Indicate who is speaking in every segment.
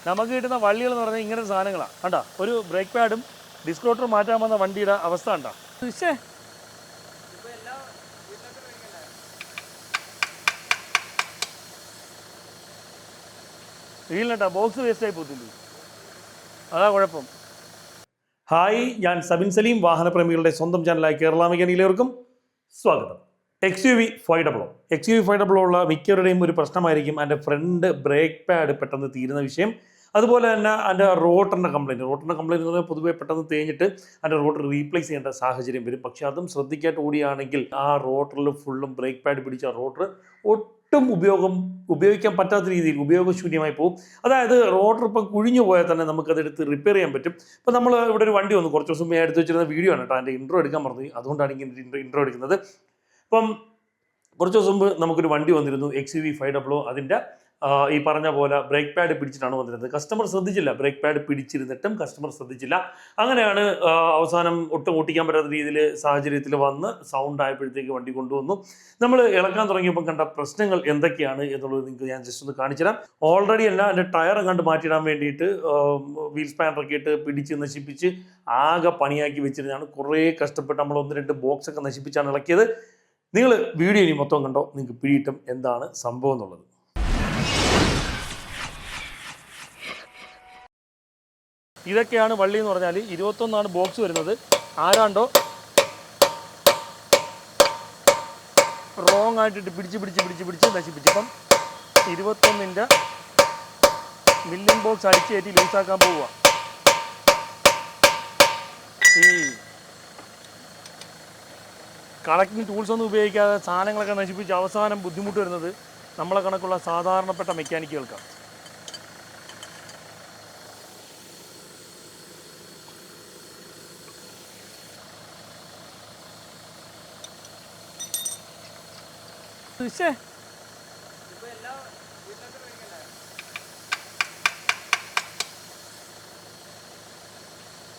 Speaker 1: നമുക്ക് കിട്ടുന്ന വള്ളികൾ എന്ന് പറഞ്ഞാൽ ഇങ്ങനത്തെ സാധനങ്ങളാണ്. കണ്ടോ, ഒരു ബ്രേക്ക് പാഡും ഡിസ്ക് റോട്ടറും മാറ്റാൻ വന്ന വണ്ടിയുടെ അവസ്ഥ കണ്ടോ. പക്ഷേ വീലിനട്ടാ ബോക്സ് വേസ്റ്റായി പോകത്തില്ലേ, അതാ കുഴപ്പം. ഹായ്, ഞാൻ സബിൻ സലീം. വാഹനപ്രേമികളുടെ സ്വന്തം ചാനലായ കേരള മെക്കാനിക്കിലേവർക്കും സ്വാഗതം. XUV 500 ഉള്ള മിക്കവരുടെയും ഒരു പ്രശ്നമായിരിക്കും എൻ്റെ ഫ്രണ്ട് ബ്രേക്ക് പാഡ് പെട്ടെന്ന് തീരുന്ന വിഷയം. അതുപോലെ തന്നെ എൻ്റെ റോട്ടറിൻ്റെ കംപ്ലയിൻറ്റ് എന്ന് പറഞ്ഞാൽ പൊതുവേ പെട്ടെന്ന് തേഞ്ഞിട്ട് എൻ്റെ റോട്ടർ റീപ്ലേസ് ചെയ്യേണ്ട സാഹചര്യം വരും. പക്ഷേ അതും ശ്രദ്ധിക്കാട്ട് ഓടിയാണെങ്കിൽ ആ റോട്ടറിൽ ഫുള്ളും ബ്രേക്ക് പാഡ് പിടിച്ച റോട്ടർ ഒട്ടും ഉപയോഗിക്കാൻ പറ്റാത്ത രീതിയിൽ ഉപയോഗശൂന്യമായി പോകും. അതായത് റോട്ടർ ഇപ്പം കുഴിഞ്ഞു പോയാൽ തന്നെ നമുക്കതെടുത്ത് റിപ്പയർ ചെയ്യാൻ പറ്റും. ഇപ്പം നമ്മൾ ഇവിടെ ഒരു വണ്ടി വന്നു, കുറച്ച് ദിവസം മുമ്പ് എടുത്ത് വെച്ചിരുന്ന വീഡിയോ ആണ് കേട്ടോ. അതിൻ്റെ ഇൻട്രോ എടുക്കാൻ പറഞ്ഞു, അതുകൊണ്ടാണ് ഇങ്ങനെ ഇൻട്രോ എടുക്കുന്നത്. ഇപ്പം കുറച്ച് ദിവസം മുമ്പ് നമുക്കൊരു വണ്ടി വന്നിരുന്നു, XUV 500. അതിൻ്റെ ഈ പറഞ്ഞ പോലെ ബ്രേക്ക് പാഡ് പിടിച്ചിട്ടാണ് വന്നിരുന്നത്. കസ്റ്റമർ ശ്രദ്ധിച്ചില്ല, ബ്രേക്ക് പാഡ് പിടിച്ചിരുന്നിട്ടും കസ്റ്റമർ ശ്രദ്ധിച്ചില്ല. അങ്ങനെയാണ് അവസാനം ഒട്ടും ഓട്ടിക്കാൻ പറ്റാത്ത രീതിയിൽ സാഹചര്യത്തിൽ വന്ന് സൗണ്ട് ആയപ്പോഴത്തേക്ക് വണ്ടി കൊണ്ടുവന്നു. നമ്മൾ ഇളക്കാൻ തുടങ്ങിയപ്പോൾ കണ്ട പ്രശ്നങ്ങൾ എന്തൊക്കെയാണ് എന്നുള്ളത് നിങ്ങൾക്ക് ഞാൻ ജസ്റ്റ് ഒന്ന് കാണിച്ചു തരാം. ഓൾറെഡി അല്ല, എൻ്റെ ടയർ കണ്ട് മാറ്റിയിടാൻ വേണ്ടിയിട്ട് വീൽ സ്പാനറൊക്കെ ഇട്ട് പിടിച്ച് നശിപ്പിച്ച് ആകെ പണിയാക്കി വെച്ചിരുന്നതാണ്. കുറേ കഷ്ടപ്പെട്ട് നമ്മൾ 1-2 ബോക്സൊക്കെ നശിപ്പിച്ചാണ് ഇളക്കിയത്. നിങ്ങൾ വീഡിയോ ഇനി മൊത്തം കണ്ടോ, നിങ്ങൾക്ക് പിടിയിട്ടും എന്താണ് സംഭവം എന്നുള്ളത്. ഇതൊക്കെയാണ് വള്ളി എന്ന് പറഞ്ഞാൽ. 21 ബോക്സ് വരുന്നത്. ആരാണ്ടോ റോങ് ആയിട്ടിട്ട് പിടിച്ച് നശിപ്പിച്ചു. ഇപ്പം 21 മില്ലിംഗ് ബോക്സ് അടിച്ച് കയറ്റി ലൂസാക്കാൻ പോവുക. ഈ കളക്ടിങ് ടൂൾസ് ഒന്നും ഉപയോഗിക്കാതെ സാധനങ്ങളൊക്കെ നശിപ്പിച്ച് അവസാനം ബുദ്ധിമുട്ട് വരുന്നത് നമ്മളെ കണക്കുള്ള സാധാരണപ്പെട്ട മെക്കാനിക്കുകൾക്കാണ്.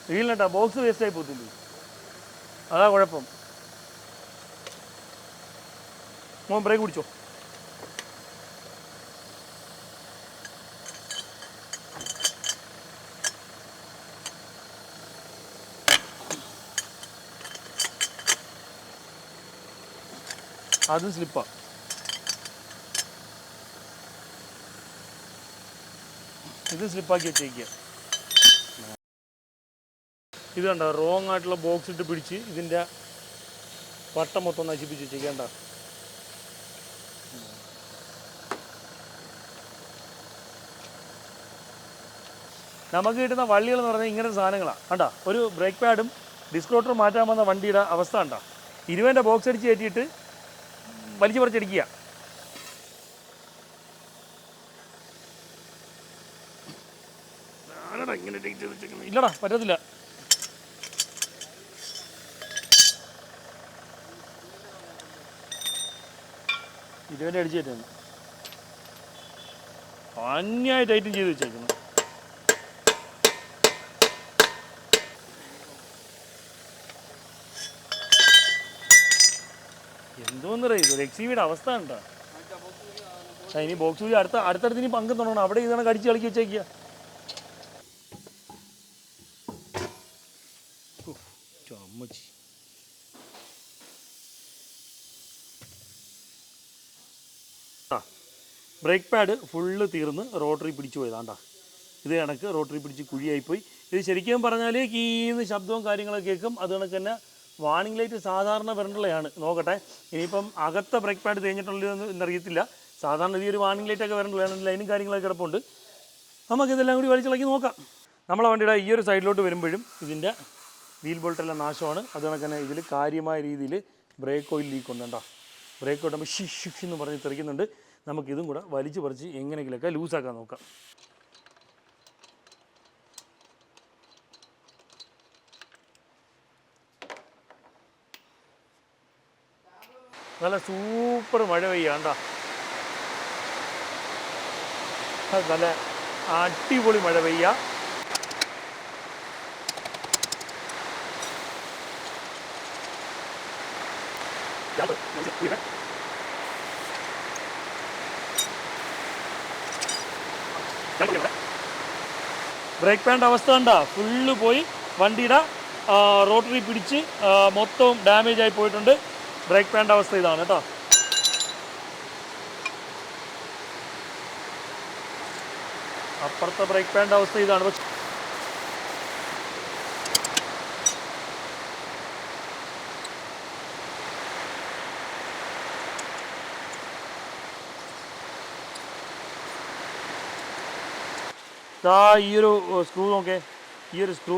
Speaker 1: വീലിനട്ടാ ബോക്സ് വേസ്റ്റായി പോകത്തില്ലേ, അതാ കുഴപ്പം. മോൻ ബ്രേക്ക് പിടിച്ചോ. അതും സ്ലിപ്പാ. ഇത് സ്ലിപ്പാക്കി വെച്ചേക്കുക. ഇത് കണ്ടോ, റോങ് ആയിട്ടുള്ള ബോക്സ് ഇട്ട് പിടിച്ച് ഇതിൻ്റെ വട്ടം മൊത്തം നശിപ്പിച്ച് വെച്ചേക്കണ്ട. നമുക്ക് കിട്ടുന്ന വള്ളികൾ എന്ന് പറഞ്ഞാൽ ഇങ്ങനത്തെ സാധനങ്ങളാണ്. കണ്ടോ, ഒരു ബ്രേക്ക് പാഡും ഡിസ്ക് റോട്ടറും മാറ്റാൻ വന്ന വണ്ടിയുടെ അവസ്ഥ കണ്ടോ. 20 ബോക്സ് അടിച്ച് കയറ്റിയിട്ട് വലിച്ചു പറിച്ചടിക്കുക. ഇല്ലടാ, പറ്റത്തില്ല. ഇരുപതിൻ്റെ അടിച്ച് കയറ്റുന്നു, അന്യായി ടൈറ്റും ചെയ്ത് വെച്ചേക്കുന്നു. എന്തോന്നറിയ ഇത്, XUVയുടെ അവസ്ഥ ഉണ്ടോ. ഇനി ബോക്സ് വഴി അടുത്തടുത്ത് ഇനി പങ്ക് തുടങ്ങണം. അവിടെ ഇതാണ് കടിച്ച് കളിക്കി വെച്ചേക്കുക. ചമ്മച്ചി. ബ്രേക്ക് പാഡ് ഫുള്ള് തീർന്ന് റോട്ടറി പിടിച്ചു പോയതാണ്ടാ. ഇത് കണക്ക് റോട്ടറി പിടിച്ച് കുഴിയായിപ്പോയി. ഇത് ശരിക്കും പറഞ്ഞാൽ കീന്ന് ശബ്ദവും കാര്യങ്ങളൊക്കെ കേൾക്കും. അത് കണക്ക് തന്നെ വാണിംഗ് ലൈറ്റ് സാധാരണ വരേണ്ടതാണ്. നോക്കട്ടെ, ഇനിയിപ്പം അകത്തെ ബ്രേക്ക് പാഡ് തേഞ്ഞിട്ടുള്ളത് എന്നറിയത്തില്ല. സാധാരണ ഈ ഒരു വാണിംഗ് ലൈറ്റൊക്കെ വരേണ്ടതാണ്. ലൈനും കാര്യങ്ങളൊക്കെ കിടപ്പുണ്ട്. നമുക്കിതെല്ലാം കൂടി വലിച്ചിളക്കി നോക്കാം. നമ്മളെ വണ്ടിയുടെ ഈ ഒരു സൈഡിലോട്ട് വരുമ്പോഴും ഇതിൻ്റെ വീൽ ബോൾട്ടെല്ലാം നാശമാണ്. അത് കണക്ക് തന്നെ ഇതിൽ കാര്യമായ രീതിയിൽ ബ്രേക്ക് ഓയിൽ ലീക്ക് ഉണ്ട്. കേട്ടോ, ബ്രേക്ക് ഓട്ടുമ്പോൾ ഷിഷ് എന്ന് പറഞ്ഞ് തെറിക്കുന്നുണ്ട്. നമുക്കിതും കൂടെ വലിച്ചു പറിച്ച് എങ്ങനെയെങ്കിലുമൊക്കെ ലൂസാക്കാൻ നോക്കാം. നല്ല സൂപ്പർ മഴ പെയ്യാണ്ട, നല്ല അടിപൊളി മഴ പെയ്യുക. ബ്രേക്ക് പാഡിൻ്റെ അവസ്ഥ കണ്ടാ ഫുള്ള് പോയി. വണ്ടിയുടെ റോട്ടറി പിടിച്ച് മൊത്തം ഡാമേജ് ആയി പോയിട്ടുണ്ട്. ബ്രേക്ക് പാഡിൻ്റെ അവസ്ഥ ഇതാണ് കേട്ടോ. അപ്പുറത്തെ ബ്രേക്ക് പാഡിൻ്റെ അവസ്ഥ ഇതാണ്. പക്ഷേ ഈ ഒരു സ്ക്രൂ നോക്കേ, ഈ ഒരു സ്ക്രൂ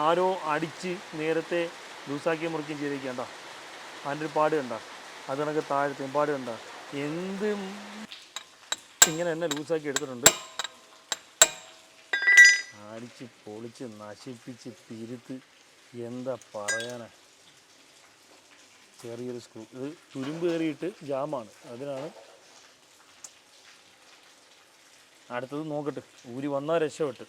Speaker 1: ആരോ അടിച്ച് നേരത്തെ ലൂസാക്കി മുറിക്കുകയും ചെയ്തിരിക്കേണ്ട. അതിൻ്റെ ഒരു പാട് കണ്ട, അത് കണക്ക് താഴത്തെ പാട് കണ്ട, എന്ത് ഇങ്ങനെ തന്നെ ലൂസാക്കി എടുത്തിട്ടുണ്ട്. അടിച്ച് പൊളിച്ച് നശിപ്പിച്ച് പിരുത്ത്, എന്താ പറയാനാ. ചെറിയൊരു സ്ക്രൂ, ഇത് തുരുമ്പ് കയറിയിട്ട് ജാമാണ്, അതിനാണ്. അടുത്തത് നോക്കട്ടെ, ഊരി വന്നാൽ രക്ഷപ്പെട്ട്.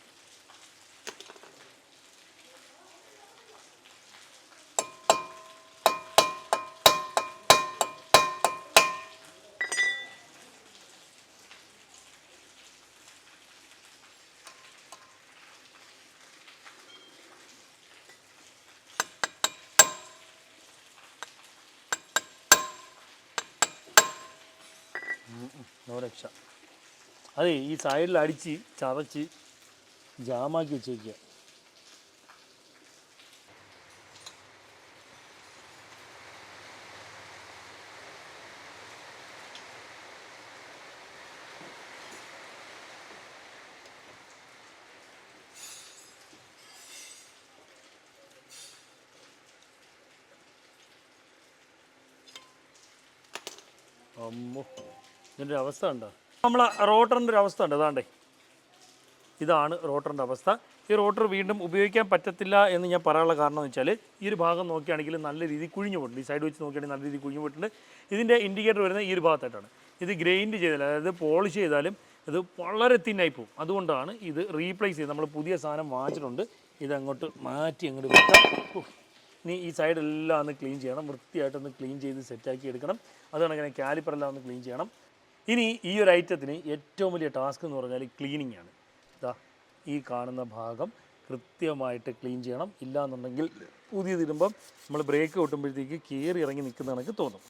Speaker 1: നോ രക്ഷ. അതെ, ഈ സൈഡിൽ അടിച്ച് ചതച്ച് ജാമാക്കി വെച്ചേക്കുക. അമ്മോ, ഇതിൻ്റെ ഒരു അവസ്ഥ ഉണ്ടോ? നമ്മളെ റോട്ടറിൻ്റെ ഒരു അവസ്ഥ ഉണ്ട്. അതാണ്ടേ, ഇതാണ് റോട്ടറിൻ്റെ അവസ്ഥ. ഈ റോട്ടർ വീണ്ടും ഉപയോഗിക്കാൻ പറ്റത്തില്ല എന്ന് ഞാൻ പറയാനുള്ള കാരണം എന്ന് വെച്ചാൽ, ഈ ഒരു ഭാഗം നോക്കുകയാണെങ്കിൽ നല്ല രീതിയിൽ കുഴിഞ്ഞു പോയിട്ടുണ്ട്. ഈ സൈഡ് വെച്ച് നോക്കുകയാണെങ്കിൽ നല്ല രീതിയിൽ കുഴിഞ്ഞു പോയിട്ടുണ്ട്. ഇതിൻ്റെ ഇൻഡിക്കേറ്റർ വരുന്നത് ഈ ഒരു ഭാഗത്തായിട്ടാണ്. ഇത് ഗ്രൈൻഡ് ചെയ്താൽ, അതായത് പോളിഷ് ചെയ്താലും ഇത് വളരെ തിന്നായി പോകും. അതുകൊണ്ടാണ് ഇത് റീപ്ലേസ് ചെയ്ത് നമ്മൾ പുതിയ സാധനം വാങ്ങിച്ചിട്ടുണ്ട്. ഇതങ്ങോട്ട് മാറ്റി അങ്ങോട്ട് വെക്കാം. ഇനി ഈ സൈഡെല്ലാം ഒന്ന് ക്ലീൻ ചെയ്യണം, വൃത്തിയായിട്ടൊന്ന് ക്ലീൻ ചെയ്ത് സെറ്റാക്കി എടുക്കണം. അതുകൊണ്ട് അങ്ങനെ കാലിപ്പറെല്ലാം ഒന്ന് ക്ലീൻ ചെയ്യണം. ഇനി ഈ ഒരു ഐറ്റത്തിന് ഏറ്റവും വലിയ ടാസ്ക് എന്ന് പറഞ്ഞാൽ ക്ലീനിങ് ആണ്. ഇതാ ഈ കാണുന്ന ഭാഗം കൃത്യമായിട്ട് ക്ലീൻ ചെയ്യണം. ഇല്ലയെന്നുണ്ടെങ്കിൽ പുതിയതിടുമ്പം നമ്മൾ ബ്രേക്ക് കൊട്ടുമ്പോഴത്തേക്ക് കയറി ഇറങ്ങി നിൽക്കുന്ന കണക്ക് തോന്നും.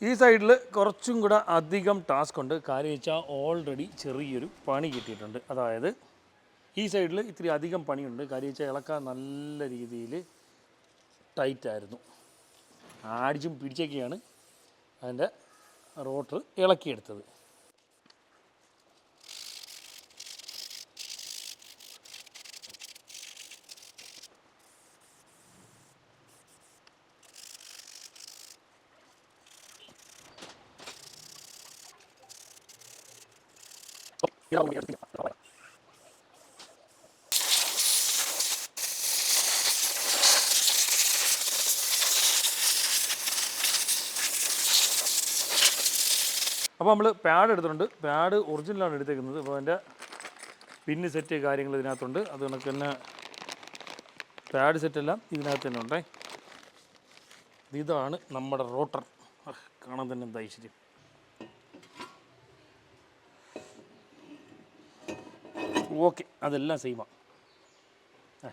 Speaker 1: ഈ സൈഡിൽ കുറച്ചും കൂടെ അധികം ടാസ്ക് ഉണ്ട്. കാര്യം വെച്ചാൽ ഓൾറെഡി ചെറിയൊരു പണി കിട്ടിയിട്ടുണ്ട്. അതായത് ഈ സൈഡിൽ ഇത്തിരി അധികം പണിയുണ്ട്. കാര്യം വെച്ചാൽ ഇളക്കാൻ നല്ല രീതിയിൽ ടൈറ്റായിരുന്നു. ആടിച്ചും പിടിച്ചൊക്കെയാണ് അതിൻ്റെ റോട്ടർ ഇളക്കിയെടുത്തത്. അപ്പോൾ നമ്മൾ പാഡ് എടുത്തിട്ടുണ്ട്. പാഡ് ഒറിജിനലാണ് എടുത്തേക്കുന്നത്. അപ്പോൾ അതിൻ്റെ പിന്ന് സെറ്റ് കാര്യങ്ങൾ ഇതിനകത്തുണ്ട്. അത് കണക്ക് തന്നെ പാഡ് സെറ്റെല്ലാം ഇതിനകത്ത് തന്നെ ഉണ്ടേ. ഇതാണ് നമ്മുടെ റോട്ടർ. കാണാൻ തന്നെ എന്താ ഐശ്വര്യം. ഓക്കെ, അതെല്ലാം സെയിമാണ്.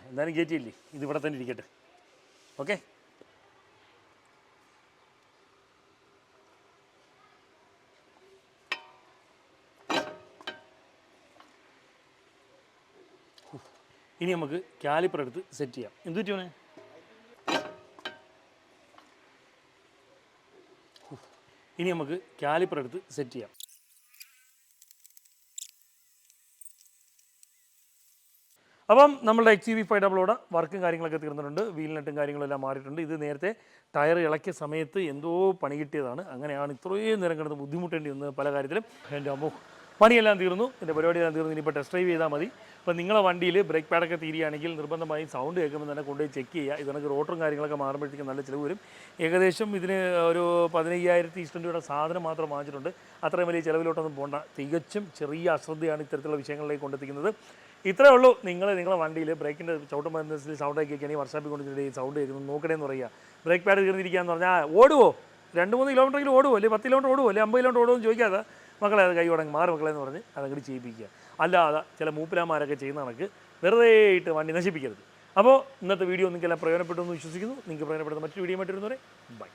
Speaker 1: എന്തായാലും കയറ്റിയില്ലേ, ഇതിവിടെ തന്നെ ഇരിക്കട്ടെ. ഓക്കെ, ഇനി നമുക്ക് കാലിപ്പർ എടുത്ത് സെറ്റ് ചെയ്യാം. എന്ത് പറ്റുമോനെ? ഇനി നമുക്ക് കാലിപ്പർ എടുത്ത് സെറ്റ് ചെയ്യാം. അപ്പം നമ്മളുടെ XUV500 വർക്കും കാര്യങ്ങളൊക്കെ തീർന്നിട്ടുണ്ട്. വീൽ നെട്ടും കാര്യങ്ങളെല്ലാം മാറിയിട്ടുണ്ട്. ഇത് നേരത്തെ ടയർ ഇളക്കിയ സമയത്ത് എന്തോ പണി കിട്ടിയതാണ്. അങ്ങനെയാണ് ഇത്രയും നേരം കിടന്ന് ബുദ്ധിമുട്ടേണ്ടി വന്നത് പല കാര്യത്തിലും. എൻ്റെ അമ്മോ, പണിയെല്ലാം തീർന്നു, എൻ്റെ പരിപാടിയെല്ലാം തീർന്നു. ഇനിയിപ്പോൾ ടെസ്റ്റ് ഡ്രൈവ് ചെയ്താൽ മതി. അപ്പോൾ നിങ്ങളെ വണ്ടിയിൽ ബ്രേക്ക് പാഡൊക്കെ തീരുകയാണെങ്കിൽ നിർബന്ധമായും സൗണ്ട് കേൾക്കുമ്പോൾ തന്നെ കൊണ്ടുപോയി ചെക്ക് ചെയ്യുക. ഇതിനൊക്കെ റോട്ടറും കാര്യങ്ങളൊക്കെ മാറുമ്പോഴത്തേക്കും നല്ല ചിലവ് വരും. ഏകദേശം ഇതിന് ഒരു 15,000 ഈസ്റ്റേൺ രൂപയുടെ സാധനം മാത്രം വാങ്ങിച്ചിട്ടുണ്ട്. അത്രയും വലിയ ചിലവിലോട്ടൊന്നും പോകണ്ട. തികച്ചും ചെറിയ അശ്രദ്ധയാണ് ഇത്തരത്തിലുള്ള വിഷയങ്ങളിലേക്ക് കൊണ്ടെത്തിക്കുന്നത്. ഇത്രയേ ഉള്ളൂ. നിങ്ങളെ വണ്ടിയിൽ ബ്രേക്കിൻ്റെ ചവിട്ടുമ്പോൾ സൗണ്ടൊക്കെ കേൾക്കുകയാണെങ്കിൽ വർഷാപ്പിൽ കൊണ്ടിട്ട് സൗണ്ട് കേൾക്കുന്നു നോക്കണേന്ന് പറയുക. ബ്രേക്ക് പാഡ് തീർന്നിരിക്കുകയെന്ന് പറഞ്ഞാൽ ഓടുവോ, 2-3 കിലോമീറ്ററെങ്കിലും ഓടുമോ, അല്ലെങ്കിൽ 10 കിലോമീറ്റർ ഓടുമോ, അല്ലെങ്കിൽ 50 കിലോമീറ്റർ ഓടുമോ എന്ന് ചോദിക്കാതെ മക്കളെ അത് കൈ ഉടങ്ങി മാറി മക്കളെ എന്ന് പറഞ്ഞ് അതങ്ങോട്ട് ചെയ്യിപ്പിക്കുക. അല്ലാതെ ചില മൂപ്പിലാന്മാരൊക്കെ ചെയ്യുന്ന കണക്ക് വെറുതെ ഇട്ട് വണ്ടി നശിപ്പിക്കരുത്. അപ്പോൾ ഇന്നത്തെ വീഡിയോ നിങ്ങൾക്കെല്ലാം പ്രയോജനപ്പെട്ടു എന്ന് വിശ്വസിക്കുന്നു. നിങ്ങൾക്ക് പ്രയോജനപ്പെടുന്ന മറ്റൊരു വീഡിയോ ആയിട്ട് വരുന്നവരെ ബൈ.